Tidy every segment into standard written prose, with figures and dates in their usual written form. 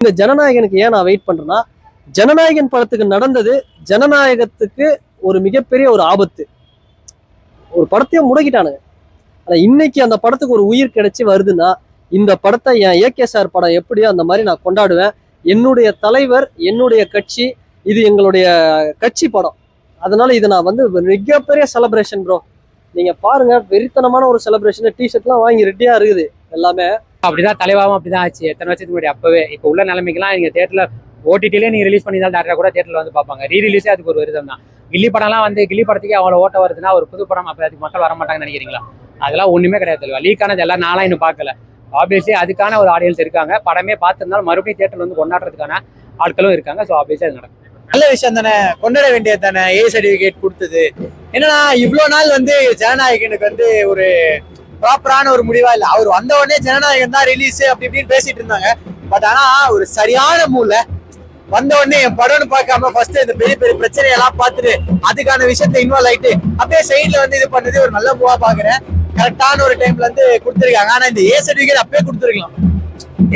இந்த ஜனநாயகனுக்கு ஏன் நான் வெயிட் பண்றேன்னா, ஜனநாயகன் படத்துக்கு நடந்தது ஜனநாயகத்துக்கு ஒரு மிகப்பெரிய ஒரு ஆபத்து. ஒரு படத்தையும் முடக்கிட்டானுங்க. ஆனா இன்னைக்கு அந்த படத்துக்கு ஒரு உயிர் கிடைச்சி வருதுன்னா, இந்த படத்தை என் ஏகே சார் படம் எப்படியோ அந்த மாதிரி நான் கொண்டாடுவேன். என்னுடைய தலைவர், என்னுடைய கட்சி, இது எங்களுடைய கட்சி படம். அதனால இதை நான் வந்து மிகப்பெரிய செலிப்ரேஷன் ப்ரோ. நீங்க பாருங்க, வெறித்தனமான ஒரு செலிப்ரேஷன். டிஷர்ட்லாம் வாங்கி ரெடியா இருக்குது எல்லாமே. அப்படிதான் தலைவாவும் அப்படிதான் ஆச்சு எத்தனை வருஷத்துக்கு முன்னாடி. அப்பவே இப்போ உள்ள நிலைமைக்கெல்லாம் நீங்க தேட்டர்ல ஓடிடிலே நீங்க ரிலீஸ் பண்ணிதான் டேரக்டா கூட தேட்டர்ல வந்து பார்ப்பாங்க. ரீரிலீஸே அதுக்கு ஒரு விருதம் தான். கில்லி படம்லாம் வந்து கில்லி படத்துக்கு அவ்வளோ ஓட்ட வருதுன்னா ஒரு புது படம் அப்போ அதுக்கு மக்கள் வர மாட்டாங்கன்னு நினைக்கிறீங்களா? அதெல்லாம் ஒண்ணுமே கிடையாது. தலைவா லீக் ஆனது எல்லாம் நானும் இன்னும் பார்க்கல. ஆப்வியஸ்லி அதுக்கான ஒரு ஆடியன்ஸ் இருக்காங்க. படமே பார்த்திருந்தாலும் மறுபடியும் தேட்டர்ல வந்து கொண்டாடுறதுக்கான ஆட்களும் இருக்காங்க. ஸோ ஆப்வியஸ்லி அது நடக்கும். நல்ல விஷயம் தானே, கொண்டாட வேண்டியது தானே. ஏ சர்டிபிகேட் கொடுத்தது என்னன்னா, இவ்வளவு நாள் வந்து ஜனநாயகனுக்கு வந்து ஒரு ப்ராப்பரான ஒரு முடிவா இல்ல. அவர் வந்த உடனே ஜனநாயகன் தான் ரிலீஸ் அப்படி இப்படின்னு பேசிட்டு இருந்தாங்க. பட் ஆனா ஒரு சரியான மூல வந்த உடனே என் படம்னு பார்க்காம ஃபர்ஸ்ட் இந்த பெரிய பெரிய பிரச்சனையெல்லாம் பார்த்துட்டு அதுக்கான விஷயத்த இன்வால்வ் ஆயிட்டு அப்படியே சைட்ல வந்து இது பண்ணது ஒரு நல்ல மூவா பாக்குறேன். கரெக்டான ஒரு டைம்ல வந்து கொடுத்துருக்காங்க. ஆனா இந்த ஏ சர்டிபிகேட் அப்பயே கொடுத்துருக்கலாம்.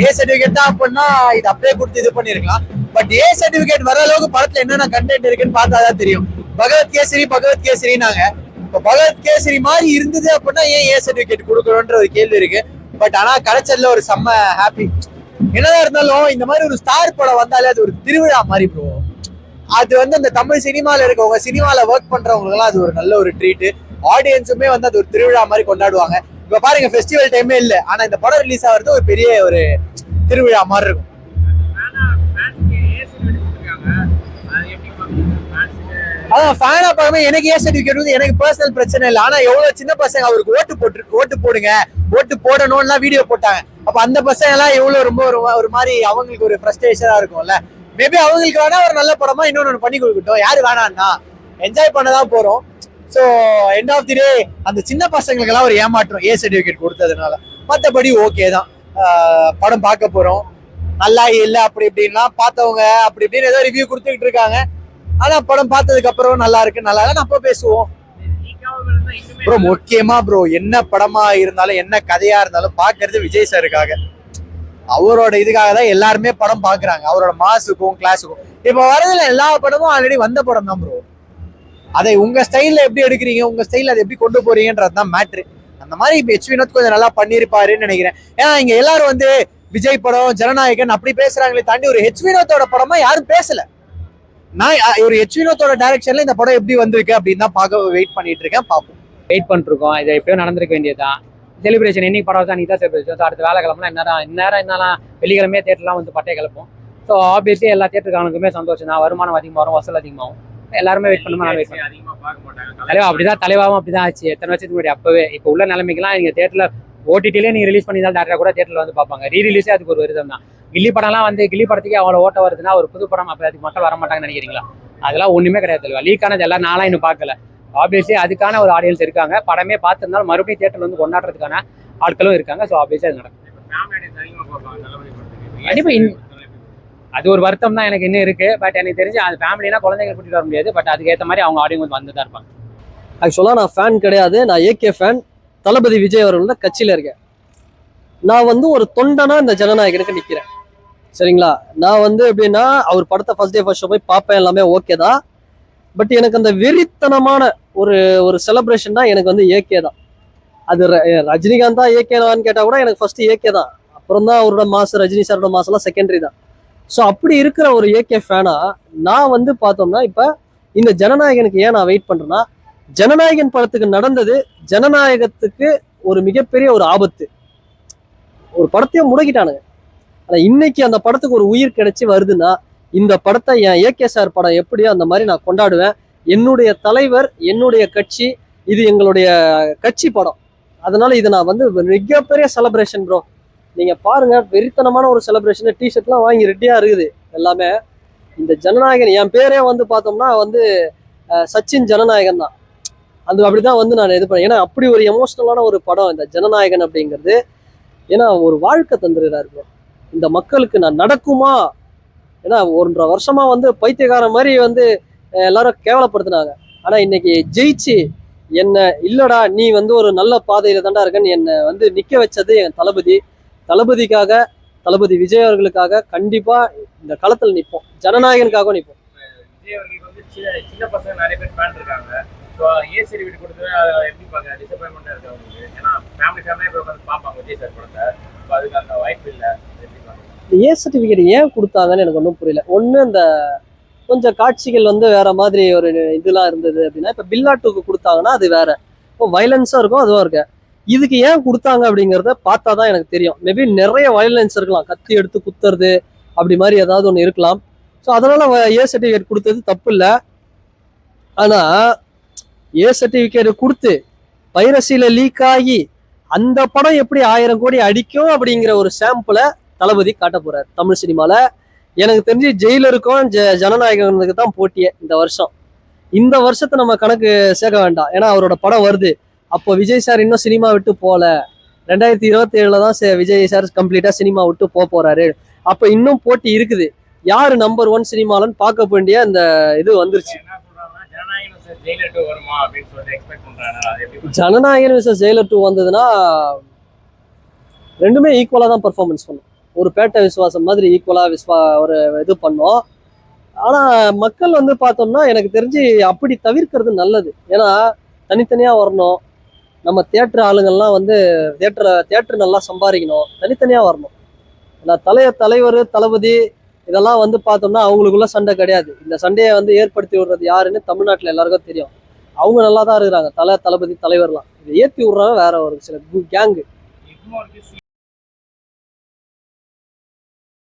ஏ சர்டிபிகேட் தான் அப்படின்னா இது அப்படியே கொடுத்து இது பண்ணிருக்கலாம். பட் ஏ சர்டிபிகேட் வர அளவுக்கு படத்துல என்னென்ன கண்டென்ட் இருக்குன்னு பார்த்தாதான் தெரியும். பகவத் கேசரினாங்க. இப்ப பகவத் கேசரி மாதிரி இருந்தது அப்படின்னா ஏன் ஏ சர்டிபிகேட் கொடுக்கணும்ன்ற ஒரு கேள்வி இருக்கு. பட் ஆனா கிடைச்சதுல ஒரு செம்ம ஹாப்பி. என்னதான் இருந்தாலும் இந்த மாதிரி ஒரு ஸ்டார் படம் வந்தாலே அது ஒரு திருவிழா மாதிரி ப்ரோ. அது வந்து அந்த தமிழ் சினிமால இருக்கவங்க, சினிமால ஒர்க் பண்றவங்களுக்கு எல்லாம் அது ஒரு நல்ல ஒரு ட்ரீட். ஆடியன்ஸுமே வந்து அது ஒரு திருவிழா மாதிரி கொண்டாடுவாங்க. இப்ப பாருங்க, ஃபெஸ்டிவல் டைமே இல்லை, ஆனா இந்த படம் ரிலீஸ் ஆகிறது ஒரு பெரிய ஒரு திருவிழா மாதிரி இருக்கும். அதான் ஃபேனா பார்க்கவே எனக்கு ஏ சர்டிபிகேட் வந்து எனக்கு பர்சனல் பிரச்சனை இல்லை. ஆனா எவ்வளவு சின்ன பசங்க அவருக்கு ஓட்டு போடுங்க, ஓட்டு போடணும்லாம் வீடியோ போட்டாங்க. அப்ப அந்த பசங்க எல்லாம் எவ்வளவு ரொம்ப ஒரு மாதிரி அவங்களுக்கு ஒரு ஃப்ரஸ்ட்ரேஷனா இருக்கும்ல. மேபி அவங்களுக்கு வேணா ஒரு நல்ல படமா இன்னொன்னு பண்ணி கொடுக்கட்டும். யாரு வேணான்னா என்ஜாய் பண்ணதான் போறோம். ஸோ எண்ட் ஆஃப் தி டே அந்த சின்ன பசங்களுக்கு எல்லாம் ஒரு ஏமாற்றம் ஏ சர்டிபிகேட் கொடுத்ததுனால. மற்றபடி ஓகே தான். படம் பார்க்க போறோம். நல்லா இல்லை அப்படி இப்படின்லாம் பார்த்தவங்க அப்படி இப்படின்னு ஏதோ ரிவ்யூ கொடுத்துக்கிட்டு இருக்காங்க. ஆனா படம் பார்த்ததுக்கு அப்புறம் நல்லா இருக்கு, நல்லா இல்ல அப்ப பேசுவோம் ப்ரோ. முக்கியமா ப்ரோ என்ன படமா இருந்தாலும் என்ன கதையா இருந்தாலும் பாக்குறது விஜய் சாருக்காக. அவரோட இதுக்காக தான் எல்லாருமே படம் பாக்குறாங்க. அவரோட மாசுக்கும் கிளாஸுக்கும். இப்ப வரதுல எல்லா படமும் ஆல்ரெடி வந்த படம் தான் ப்ரோ. அதை உங்க ஸ்டைல்ல எப்படி எடுக்கிறீங்க, உங்க ஸ்டைல அதை எப்படி கொண்டு போறீங்கன்றதுதான் மேட்ரு. அந்த மாதிரி இப்ப எச் வினோத் கொஞ்சம் நல்லா பண்ணிருப்பாருன்னு நினைக்கிறேன். ஏன்னா இங்க எல்லாரும் வந்து விஜய் படம், ஜனநாயகன் அப்படி பேசுறாங்களே தாண்டி ஒரு ஹெச் வினோத்தோட படமா யாரும் பேசல. நான் ஒரு எச் வினோத்தோட டைரக்ஷன்ல இந்த படம் எப்படி வந்திருக்கு அப்படின்னு தான் பார்க்க வெயிட் பண்ணிட்டு இருக்கேன். பார்ப்போம். வெயிட் பண்ணிருக்கோம். இதை எப்பயும் நடந்திருக்க வேண்டியதுதான். செலிப்ரேஷன் என்னைக்கு படம் தான் நீ தான் செலிப்ரேஷன். ஸோ அடுத்த வேலை கிளம்பலாம் என்னெல்லாம் வெள்ளிக்கிழமையே தேட்டர்லாம் வந்து பட்டையை கிளப்போம். ஸோ ஆப்வியஸ்லி எல்லா தேட்டருக்கானுக்குமே சந்தோஷம் தான். வருமானம் அதிகமாக வரும், வசூல் அதிகமாகும். எல்லாருமே வெயிட் பண்ணுமா, நான் வெயிட் பண்ணுவேன். தலைவா அப்படிதான் தலைவாவும் அப்படிதான் ஆச்சு எத்தனை வருஷத்துக்கு முன்னாடி. அப்பவே இப்போ உள்ள நிலைமைக்கெல்லாம் நீங்க தேட்டர்ல ஓடிடிலே நீங்க ரிலீஸ் பண்ணிதான் டேரக்டா கூட தேட்டர்ல வந்து பார்ப்பாங்க. ரீரிலீஸே அதுக்கு ஒரு விருதம் தான். கில்லி படம்லாம் வந்து கில்லி படத்துக்கு அவ்வளோ ஓட்ட வருதுன்னா ஒரு புது படம் அப்போ அதுக்கு மக்கள் வர மாட்டாங்கன்னு நினைக்கிறீங்களா? அதெல்லாம் ஒண்ணுமே கிடையாது. தலைவா லீக் ஆனது எல்லாம் நானும் இன்னும் பார்க்கல. ஆப்வியஸ்லி அதுக்கான ஒரு ஆடியன்ஸ் இருக்காங்க. படமே பார்த்திருந்தாலும் மறுபடியும் தேட்டர்ல வந்து கொண்டாடுறதுக்கான ஆட்களும் இருக்காங்க. ஸோ ஆப்வியஸ்லி அது நடக்கும். கண்டிப்பா அது ஒரு வருத்தம் தான் எனக்கு இன்னும் இருக்கு. பட் எனக்கு தெரிஞ்சு அது ஃபேமிலினா குழந்தைங்க கூட்டிட்டு வர முடியாது. பட் அதுக்கேற்ற மாதிரி அவங்க ஆடியன்ஸ் வந்து தான் இருப்பாங்க. ஆக்சுவலா நான் ஃபேன் கிடையாது, நான் ஏகே ஃபேன். தளபதி விஜய் அவர்களோட கட்சியில இருக்கேன். நான் வந்து ஒரு தொண்டனா இந்த ஜனநாயகனுக்கு நிக்கிறேன். சரிங்களா? நான் வந்து எப்படின்னா அவர் படத்தை ஃபர்ஸ்ட் டே ஃபர்ஸ்ட் ஷோ போய் பார்ப்பேன், எல்லாமே ஓகே தான். பட் எனக்கு அந்த வெறித்தனமான ஒரு செலிப்ரேஷன் தான் எனக்கு வந்து ஏகே தான். அது ரஜினிகாந்த் தான் ஏகேவான்னு கேட்டா கூட எனக்கு ஃபர்ஸ்ட் ஏகே தான். அப்புறம் தான் அவரோட மாசு, ரஜினி சாரோட மாசெல்லாம் செகண்டரி தான். ஸோ அப்படி இருக்கிற ஒரு ஏகே ஃபேனா நான் வந்து பார்த்தோம்னா, இப்ப இந்த ஜனநாயகனுக்கு ஏன் நான் வெயிட் பண்றேன்னா, ஜனநாயகன் படத்துக்கு நடந்தது ஜனநாயகத்துக்கு ஒரு மிகப்பெரிய ஒரு ஆபத்து. ஒரு படத்தையும் முடக்கிட்டானுங்க. ஆனா இன்னைக்கு அந்த படத்துக்கு ஒரு உயிர் கிடைச்சி வருதுன்னா, இந்த படத்தை என் ஏகே சார் படம் எப்படியோ அந்த மாதிரி நான் கொண்டாடுவேன். என்னுடைய தலைவர், என்னுடைய கட்சி, இது எங்களுடைய கட்சி படம். அதனால இதை நான் வந்து மிகப்பெரிய செலிப்ரேஷன் ப்ரோ. நீங்க பாருங்க, வெறித்தனமான ஒரு செலிப்ரேஷன். டிஷர்ட்லாம் வாங்கி ரெடியா இருக்குது எல்லாமே. இந்த ஜனநாயகன் என் பேரே வந்து பார்த்தோம்னா வந்து சச்சின் ஜனநாயகன் தான். அது அப்படிதான் வந்து நான் இது பண்ணேன். ஏன்னா அப்படி ஒரு எமோஷனலான ஒரு படம் இந்த ஜனநாயகன் அப்படிங்கிறது. ஏன்னா ஒரு வாழ்க்கை தந்துடுறாரு ப்ரோ இந்த மக்களுக்கு. நான் நடக்குமா, ஏன்னா 1.5 வருஷமா வந்து பைத்தியக்காரன் மாதிரி வந்து எல்லாரும் கேவலப்படுத்தினாங்க. ஆனா இன்னைக்கு ஜெயிச்சு என்ன இல்லடா நீ வந்து ஒரு நல்ல பாதையில தாண்டா இருக்கன்னு என்னை வந்து நிக்க வச்சது என் தளபதி. தளபதிக்காக தளபதி விஜய் அவர்களுக்காக கண்டிப்பா இந்த களத்துல நிற்போம், ஜனநாயகனுக்காகவும் நிற்போம். விஜய் அவர்களுக்கு வந்து சின்ன பசங்க நிறைய பேர் ஃபேன் இருக்காங்க. ஸோ ஏ சர்டிஃபிகேட் கொடுத்து எப்படி பார்க்க டிசப்பாயின்மெண்ட்டாக இருக்கு அவங்களுக்கு. ஏன்னா ஃபேமிலியாக இப்போ வந்து பார்ப்பாங்க விஜய் சார் படத்தை. இப்போ அதுக்கு அந்த வாய்ப்பு இல்லை. எப்படி பார்க்க ஏ சர்டிஃபிகேட் ஏன் கொடுத்தாங்கன்னு எனக்கு ஒன்றும் புரியல. ஒன்று இந்த கொஞ்சம் காட்சிகள் வந்து வேற மாதிரி ஒரு இதெல்லாம் இருந்தது அப்படின்னா, இப்போ பில்லாட்டுக்கு கொடுத்தாங்கன்னா அது வேற, இப்போ வயலன்ஸாக இருக்கும், அதுவும் இருக்கு. இதுக்கு ஏன் கொடுத்தாங்க அப்படிங்கிறத பார்த்தா தான் எனக்கு தெரியும். மேபி நிறைய வயலன்ஸ் இருக்கலாம், கத்தி எடுத்து குத்துறது அப்படி மாதிரி ஏதாவது ஒன்று இருக்கலாம். ஸோ அதனால ஏ சர்டிஃபிகேட் கொடுத்தது தப்பு இல்லை. ஆனால் ஏ சர்டிஃபிகேட் கொடுத்து பைரசியில் லீக் ஆகி அந்த படம் எப்படி 1000 கோடி அடிக்கும் அப்படிங்கிற ஒரு சாம்பிளை தளபதி காட்ட போறாரு தமிழ் சினிமால. எனக்கு தெரிஞ்சு ஜெயிலருக்கும் ஜனநாயகனுக்கு தான் போட்டியே இந்த வருஷம். இந்த வருஷத்தை நம்ம கணக்கு சேர்க்க வேண்டாம், ஏன்னா அவரோட படம் வருது. அப்போ விஜய் சார் இன்னும் சினிமா விட்டு போல. 2027 தான் விஜய் சார் கம்ப்ளீட்டா சினிமா விட்டு போறாரு. அப்ப இன்னும் போட்டி இருக்குது. யாரு நம்பர் 1 சினிமாலன்னு பார்க்க வேண்டிய அந்த இது வந்துருச்சு. என்ன சொல்றாங்கன்னா ஜனநாயகம் சார் ஜெயிலர் 2 வருமா அப்படின்னு சொல்லிட்டு எக்ஸ்பெக்ட் பண்றாங்க. அது எப்படி ஜனநாயகன் விசஸ் ஜெயிலர் 2 வந்ததுன்னா ரெண்டுமே ஈக்குவலா தான் பெர்ஃபார்மன்ஸ் பண்ணும். ஒரு பேட்டை விசுவாசம் மாதிரி ஈக்குவலா ஒரு இது பண்ணோம். ஆனா மக்கள் வந்து பார்த்தோம்னா எனக்கு தெரிஞ்சு அப்படி தவிர்க்கிறது நல்லது. ஏன்னா தனித்தனியா வரணும். நம்ம தியேட்டர் ஆளுங்கள்லாம் வந்து தியேட்டர் நல்லா சம்பாதிக்கணும், தனித்தனியா வரணும். ஏன்னா தலைவர் தளபதி இதெல்லாம் வந்து பார்த்தோம்னா அவங்களுக்குள்ள சண்டை கிடையாது. இந்த சண்டையை வந்து ஏற்படுத்தி விடுறது யாருன்னு தமிழ்நாட்டில் எல்லாருக்கும் தெரியும். அவங்க நல்லா தான் இருக்கிறாங்க, தளபதி தலைவர்லாம். இதை ஏற்றி விடுறாங்க வேற ஒரு சில கேங்கு. இன்னொரு